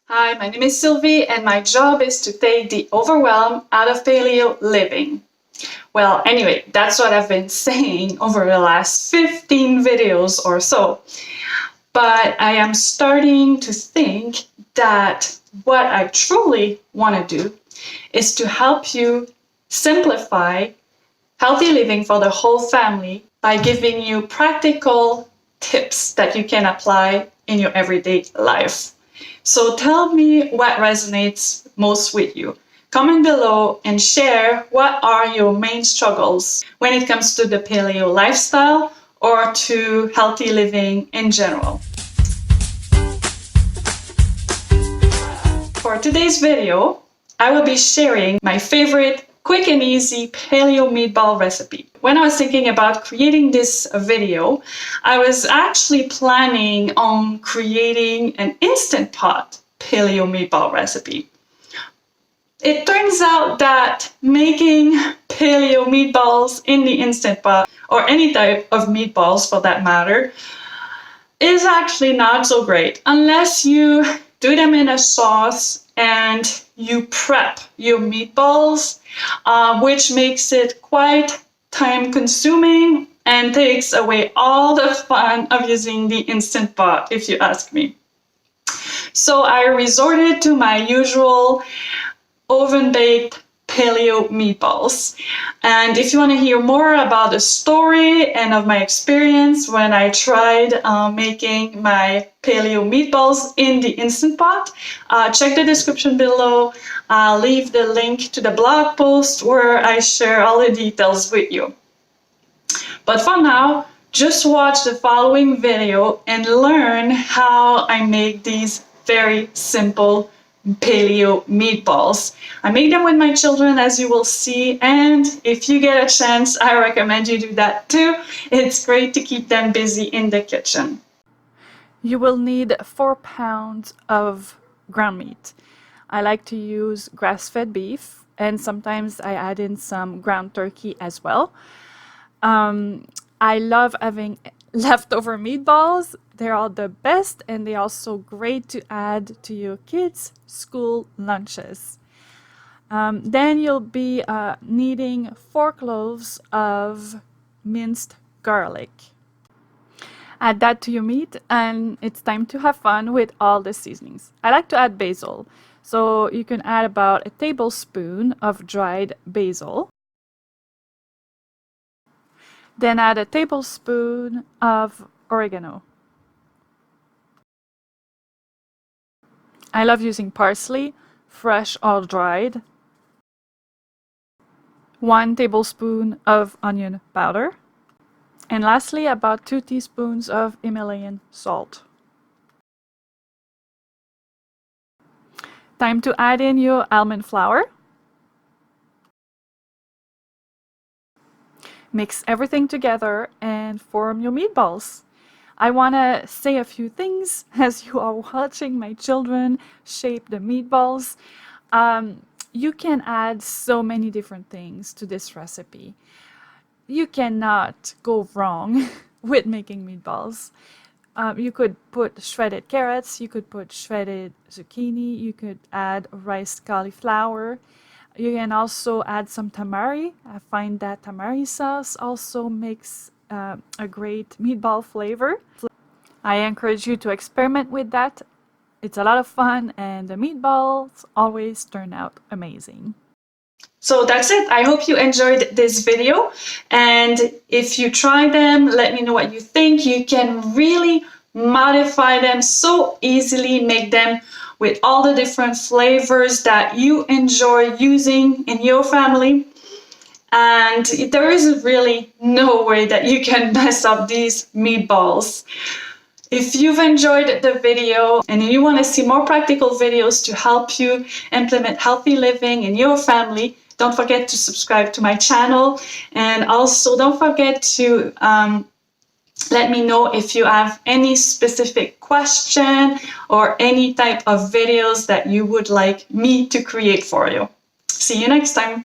Hi, my name is Sylvie and my job is to take the overwhelm out of paleo living. Well, anyway, that's what I've been saying over the last 15 videos or so. But I am starting to think that what I truly want to do is to help you simplify healthy living for the whole family by giving you practical tips that you can apply in your everyday life. So tell me what resonates most with you. Comment below and share what are your main struggles when it comes to the paleo lifestyle or to healthy living in general. For today's video, I will be sharing my favorite quick and easy paleo meatball recipe. When I was thinking about creating this video, I was actually planning on creating an Instant Pot Paleo meatball recipe. It turns out that making paleo meatballs in the Instant Pot, or any type of meatballs for that matter, is actually not so great unless you do them in a sauce and you prep your meatballs, which makes it quite time consuming and takes away all the fun of using the Instant Pot, if you ask me. So I resorted to my usual oven-baked paleo meatballs. And if you want to hear more about the story and of my experience when I tried making my paleo meatballs in the Instant Pot, check the description below. I'll leave the link to the blog post where I share all the details with you. But for now, just watch the following video and learn how I make these very simple paleo meatballs. I make them with my children, as you will see, and if you get a chance, I recommend you do that too. It's great to keep them busy in the kitchen. You will need 4 pounds of ground meat. I like to use grass-fed beef, and sometimes I add in some ground turkey as well. I love having leftover meatballs. They're all the best, and they're also great to add to your kids' school lunches. Then you'll be needing 4 cloves of minced garlic. Add that to your meat, and it's time to have fun with all the seasonings. I like to add basil, so you can add about a tablespoon of dried basil. Then add a tablespoon of oregano. I love using parsley, fresh or dried. 1 tablespoon of onion powder. And lastly, about 2 teaspoons of Himalayan salt. Time to add in your almond flour. Mix everything together and form your meatballs. I want to say a few things as you are watching my children shape the meatballs. You can add so many different things to this recipe. You cannot go wrong with making meatballs. You could put shredded carrots, you could put shredded zucchini, you could add riced cauliflower. You can also add some tamari. I find that tamari sauce also makes a great meatball flavor. I encourage you to experiment with that. It's a lot of fun, and the meatballs always turn out amazing. So that's it. I hope you enjoyed this video, and if you try them, let me know what you think. You can really modify them so easily, make them with all the different flavors that you enjoy using in your family. And there is really no way that you can mess up these meatballs. If you've enjoyed the video and you want to see more practical videos to help you implement healthy living in your family, don't forget to subscribe to my channel, and also don't forget to let me know if you have any specific question or any type of videos that you would like me to create for you. See you next time.